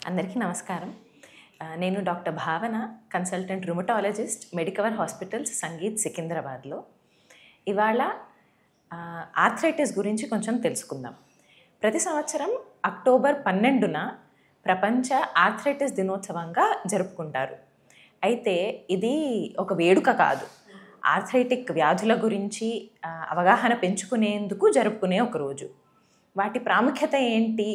అందరికీ నమస్కారం. నేను డాక్టర్ భావన, consultant rheumatologist, Medicover hospitals, sangeet, సికింద్రాబాద్లో. ఇవాళ ఆర్థరైటిస్ గురించి కొంచెం తెలుసుకుందాం. ప్రతి సంవత్సరం అక్టోబర్ 12న ప్రపంచ ఆర్థరైటిస్ దినోత్సవంగా జరుపుకుంటారు. అయితే ఇది ఒక వేడుక కాదు. ఆర్థరైటిక్ వ్యాధుల గురించి అవగాహన పెంచుకునేందుకు జరుపుకునే ఒక రోజు. వాటి ప్రాముఖ్యత ఏంటి,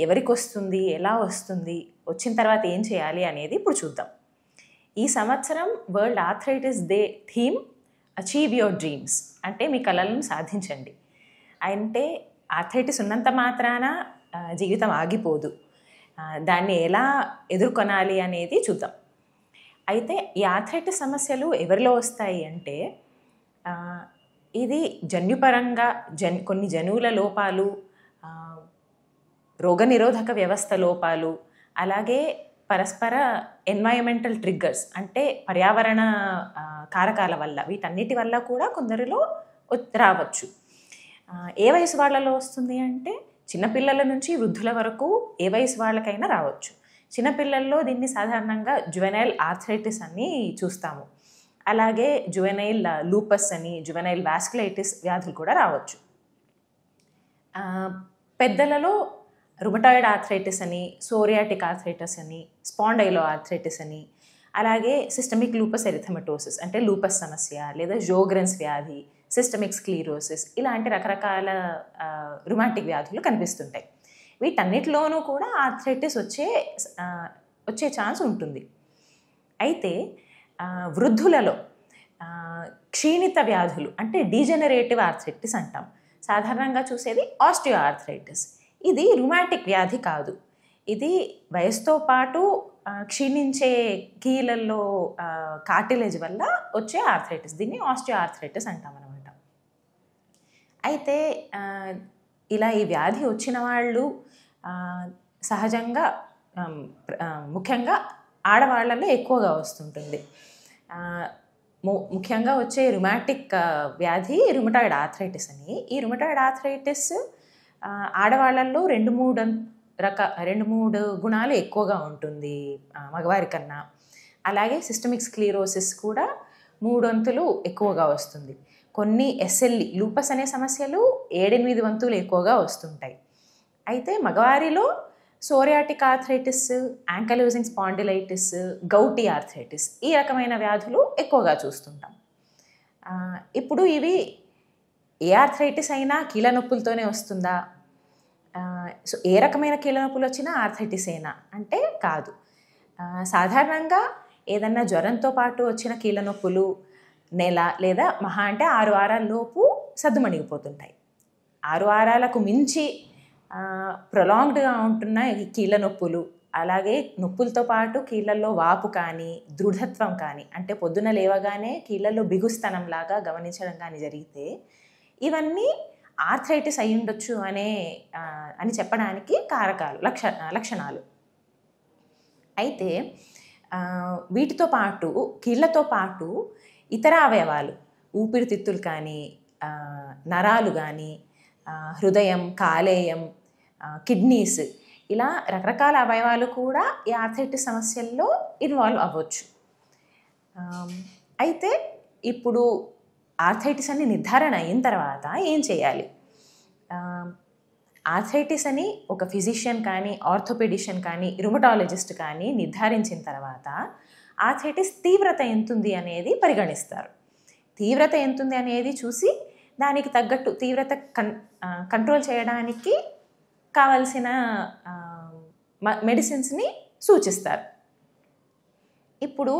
ఎవరికి వస్తుంది, ఎలా వస్తుంది, వచ్చిన తర్వాత ఏం చేయాలి అనేది ఇప్పుడు చూద్దాం. ఈ సంవత్సరం world arthritis day theme achieve your dreams, అంటే మీ కలలను సాధించండి. అంటే ఆర్థరైటిస్ ఉన్నంత మాత్రాన జీవితం ఆగిపోదు. దాన్ని ఎలా ఎదుర్కొనాలి అనేది చూద్దాం. అయితే ఈ ఆర్థరైటిస్ సమస్యలు ఎవరిలో వస్తాయి అంటే ఇది జన్యుపరంగా కొన్ని జన్యువుల లోపాలు, రోగనిరోధక వ్యవస్థ లోపాలు, అలాగే పరస్పర ఎన్వైరన్మెంటల్ ట్రిగ్గర్స్ అంటే పర్యావరణ కారకాల వల్ల, వీటన్నిటి వల్ల కూడా కొందరిలో రావచ్చు. ఏ వయసు వాళ్ళలో వస్తుంది అంటే చిన్నపిల్లల నుంచి వృద్ధుల వరకు ఏ వయసు వాళ్ళకైనా రావచ్చు. చిన్నపిల్లల్లో దీన్ని సాధారణంగా జువెనైల్ ఆర్థరైటిస్ అని చూస్తాము. అలాగే జువెనైల్ లూపస్ అని, జువెనైల్ వాస్కులైటిస్ వ్యాధులు కూడా రావచ్చు. పెద్దలలో రుమటాయిడ్ ఆర్థరైటిస్ అని, సోరియాటిక్ ఆర్థరైటిస్ అని, స్పాండైలో ఆర్థరైటిస్ అని, అలాగే సిస్టమిక్ లూపస్ ఎరిథమెటోసిస్ అంటే లూపస్ సమస్య, లేదా జోగ్రెన్స్ వ్యాధి, సిస్టమిక్ స్క్లీరోసిస్, ఇలాంటి రకరకాల రుమాటిక్ వ్యాధులు కనిపిస్తుంటాయి. వీటన్నిటిలోనూ కూడా ఆర్థరైటిస్ వచ్చే ఛాన్స్ ఉంటుంది. అయితే వృద్ధులలో క్షీణిత వ్యాధులు అంటే డీజెనరేటివ్ ఆర్థరైటిస్ అంటాం. సాధారణంగా చూసేది ఆస్టియో ఆర్థరైటిస్. ఇది రుమాటిక్ వ్యాధి కాదు. ఇది వయసుతో పాటు క్షీణించే కీళ్ళల్లో కార్టిలేజ్ వల్ల వచ్చే ఆర్థరైటిస్. దీన్ని ఆస్టియో ఆర్థరైటిస్ అంటాం అనమాట. అయితే ఇలా ఈ వ్యాధి వచ్చిన వాళ్ళు సహజంగా ముఖ్యంగా ఆడవాళ్లలో ఎక్కువగా వస్తుంటుంది. ముఖ్యంగా వచ్చే రుమాటిక్ వ్యాధి రుమటాయిడ్ ఆర్థరైటిస్ అని. ఈ రుమటాయిడ్ ఆర్థరైటిస్ ఆడవాళ్ళల్లో 2-3 గుణాలు ఎక్కువగా ఉంటుంది మగవారి కన్నా. అలాగే సిస్టమిక్ స్క్లీరోసిస్ కూడా 3 వంతులు ఎక్కువగా వస్తుంది. కొన్ని ఎస్ఎల్ఈ లూపస్ అనే సమస్యలు 7-8 వంతులు ఎక్కువగా వస్తుంటాయి. అయితే మగవారిలో psoriatic arthritis, ankylosing spondylitis, gouty arthritis, ఈ రకమైన వ్యాధులు ఎక్కువగా చూస్తుంటాం. ఇప్పుడు ఇవి ఏ ఆర్థరైటిస్ అయినా కీళ్ళ నొప్పులతోనే వస్తుందా? సో ఏ రకమైన కీళ్ళ నొప్పులు వచ్చినా ఆర్థరైటిస్ అయినా అంటే కాదు. సాధారణంగా ఏదన్నా జ్వరంతో పాటు వచ్చిన కీళ్ళ నొప్పులు నెల లేదా మహా అంటే 6 వారాల్లోపు సద్దుమణిగిపోతుంటాయి. 6 వారాలకు మించి ప్రొలాంగ్డ్గా ఉంటున్న కీళ్ళ నొప్పులు, అలాగే నొప్పులతో పాటు కీళ్ళల్లో వాపు కానీ, దృఢత్వం కానీ, అంటే పొద్దున లేవగానే కీళ్ళల్లో బిగుస్తనంలాగా గమనించడం కానీ జరిగితే ఇవన్నీ ఆర్థరైటిస్ అయి ఉండొచ్చు అని చెప్పడానికి కారకాలు, లక్షణాలు. అయితే వీటితో పాటు కీళ్ళతో పాటు ఇతర అవయవాలు, ఊపిరితిత్తులు కానీ, నరాలు కానీ, హృదయం, కాలేయం, కిడ్నీస్, ఇలా రకరకాల అవయవాలు కూడా ఈ ఆర్థరైటిస్ సమస్యల్లో ఇన్వాల్వ్ అవ్వచ్చు. అయితే ఇప్పుడు ఆర్థరైటిస్ అని నిర్ధారణ అయిన తర్వాత ఏం చేయాలి? ఆర్థరైటిస్ అని ఒక ఫిజిషియన్ కానీ, ఆర్థోపెడిషియన్ కానీ, రుమటాలజిస్ట్ కానీ నిర్ధారించిన తర్వాత ఆర్థరైటిస్ తీవ్రత ఎంతుంది అనేది పరిగణిస్తారు. తీవ్రత ఎంతుంది అనేది చూసి దానికి తగ్గట్టు తీవ్రత కంట్రోల్ చేయడానికి కావలసిన మెడిసిన్స్ని సూచిస్తారు. ఇప్పుడు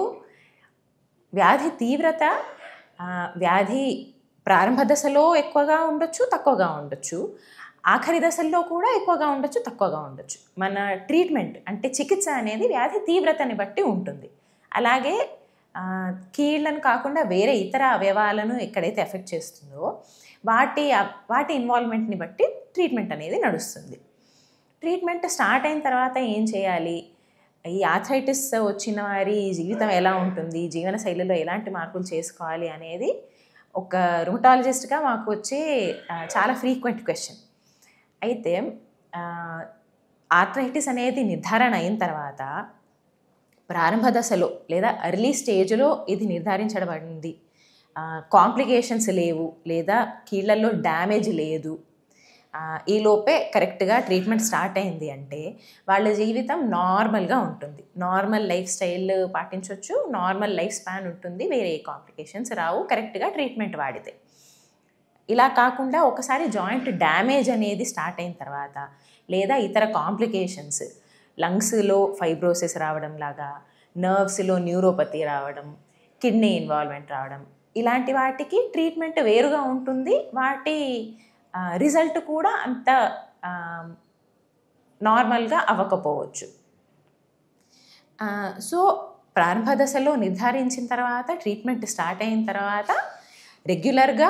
వ్యాధి తీవ్రత వ్యాధి ప్రారంభ దశలో ఎక్కువగా ఉండొచ్చు, తక్కువగా ఉండొచ్చు. ఆఖరి దశల్లో కూడా ఎక్కువగా ఉండొచ్చు, తక్కువగా ఉండొచ్చు. మన ట్రీట్మెంట్ అంటే చికిత్స అనేది వ్యాధి తీవ్రతని బట్టి ఉంటుంది. అలాగే కీళ్ళను కాకుండా వేరే ఇతర అవయవాలను ఎక్కడైతే ఎఫెక్ట్ చేస్తుందో వాటి ఇన్వాల్వ్మెంట్ని బట్టి ట్రీట్మెంట్ అనేది నడుస్తుంది. ట్రీట్మెంట్ స్టార్ట్ అయిన తర్వాత ఏం చేయాలి? ఈ ఆర్థరైటిస్ వచ్చిన వారి జీవితం ఎలా ఉంటుంది, జీవన శైలిలో ఎలాంటి మార్పులు చేసుకోవాలి అనేది ఒక రుమటాలజిస్ట్గా మాకు వచ్చే చాలా ఫ్రీక్వెంట్ క్వశ్చన్. అయితే ఆర్థరైటిస్ అనేది నిర్ధారణ అయిన తర్వాత ప్రారంభ దశలో లేదా ఎర్లీ స్టేజ్లో ఇది నిర్ధారించబడింది, కాంప్లికేషన్స్ లేవు లేదా కీళ్ళల్లో డ్యామేజ్ లేదు, ఈలోపే కరెక్ట్గా ట్రీట్మెంట్ స్టార్ట్ అయింది అంటే వాళ్ళ జీవితం నార్మల్గా ఉంటుంది, నార్మల్ లైఫ్ స్టైల్ పాటించవచ్చు, నార్మల్ లైఫ్ స్పాన్ ఉంటుంది, వేరే కాంప్లికేషన్స్ రావు కరెక్ట్గా ట్రీట్మెంట్ వాడితే. ఇలా కాకుండా ఒకసారి జాయింట్ డ్యామేజ్ అనేది స్టార్ట్ అయిన తర్వాత లేదా ఇతర కాంప్లికేషన్స్, లంగ్స్లో ఫైబ్రోసిస్ రావడం లాగా, నర్వ్స్లో న్యూరోపతి రావడం, కిడ్నీ ఇన్వాల్వ్మెంట్ రావడం, ఇలాంటి వాటికి ట్రీట్మెంట్ వేరుగా ఉంటుంది, వాటి రిజల్ట్ కూడా అంత నార్మల్గా అవ్వకపోవచ్చు. సో ప్రారంభ దశలో నిర్ధారించిన తర్వాత ట్రీట్మెంట్ స్టార్ట్ అయిన తర్వాత రెగ్యులర్గా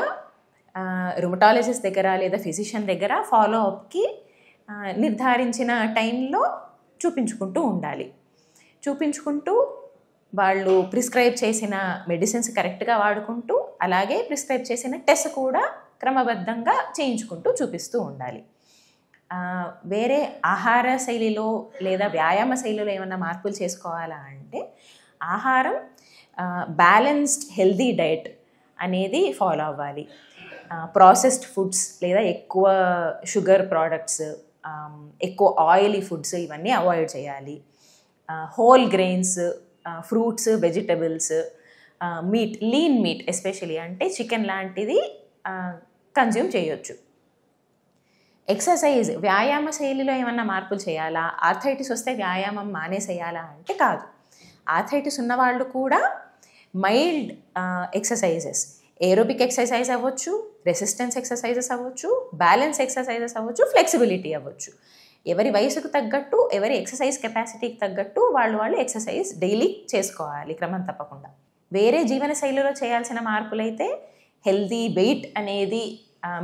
రుమటాలజిస్ట్ దగ్గర లేదా ఫిజిషియన్ దగ్గర ఫాలో అప్కి నిర్ధారించిన టైంలో చూపించుకుంటూ ఉండాలి. చూపించుకుంటూ వాళ్ళు ప్రిస్క్రైబ్ చేసిన మెడిసిన్స్ కరెక్ట్గా వాడుకుంటూ అలాగే ప్రిస్క్రైబ్ చేసిన టెస్ట్ కూడా క్రమబద్ధంగా చేయించుకుంటూ చూపిస్తూ ఉండాలి. వేరే ఆహార శైలిలో లేదా వ్యాయామ శైలిలో ఏమన్నా మార్పులు చేసుకోవాలా అంటే ఆహారం బ్యాలెన్స్డ్ హెల్దీ డైట్ అనేది ఫాలో అవ్వాలి. ప్రాసెస్డ్ ఫుడ్స్ లేదా ఎక్కువ షుగర్ ప్రోడక్ట్స్, ఎక్కువ ఆయిలీ ఫుడ్స్ ఇవన్నీ అవాయిడ్ చేయాలి. Whole grains, fruits, vegetables, meet, lean meet especially అంటే చికెన్ లాంటిది కన్జ్యూమ్ చేయొచ్చు. ఎక్సర్సైజ్, వ్యాయామ శైలిలో ఏమన్నా మార్పులు చేయాలా, ఆర్థరైటిస్ వస్తే వ్యాయామం మానేసేయాలా అంటే కాదు. ఆర్థరైటిస్ ఉన్నవాళ్ళు కూడా మైల్డ్ ఎక్సర్సైజెస్, ఏరోబిక్ ఎక్సర్సైజ్ అవ్వచ్చు, రెసిస్టెన్స్ ఎక్సర్సైజెస్ అవ్వచ్చు, బ్యాలెన్స్ ఎక్సర్సైజెస్ అవ్వచ్చు, ఫ్లెక్సిబిలిటీ అవ్వచ్చు. ఎవరి వయసుకు తగ్గట్టు, ఎవరి ఎక్సర్సైజ్ కెపాసిటీకి తగ్గట్టు వాళ్ళు ఎక్సర్సైజ్ డైలీ చేసుకోవాలి క్రమం తప్పకుండా. వేరే జీవన శైలిలో చేయాల్సిన మార్పులైతే హెల్దీ వెయిట్ అనేది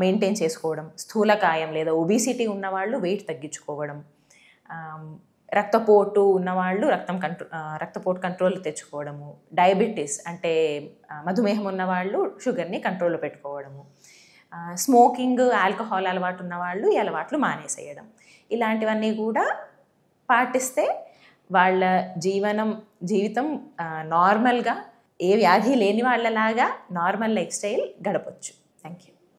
మెయింటైన్ చేసుకోవడం, స్థూలకాయం లేదా ఒబిసిటీ ఉన్నవాళ్ళు వెయిట్ తగ్గించుకోవడం, రక్తపోటు ఉన్నవాళ్ళు రక్తపోటు కంట్రోల్ తెచ్చుకోవడము, డయాబెటీస్ అంటే మధుమేహం ఉన్నవాళ్ళు షుగర్ని కంట్రోల్లో పెట్టుకోవడము, స్మోకింగ్, ఆల్కహాల్ అలవాటు ఉన్నవాళ్ళు ఈ అలవాట్లు మానేసేయడం, ఇలాంటివన్నీ కూడా పాటిస్తే వాళ్ళ జీవితం నార్మల్గా ఏ వ్యాధి లేని వాళ్ళలాగా నార్మల్ లైఫ్ స్టైల్ గడపచ్చు. Thank you.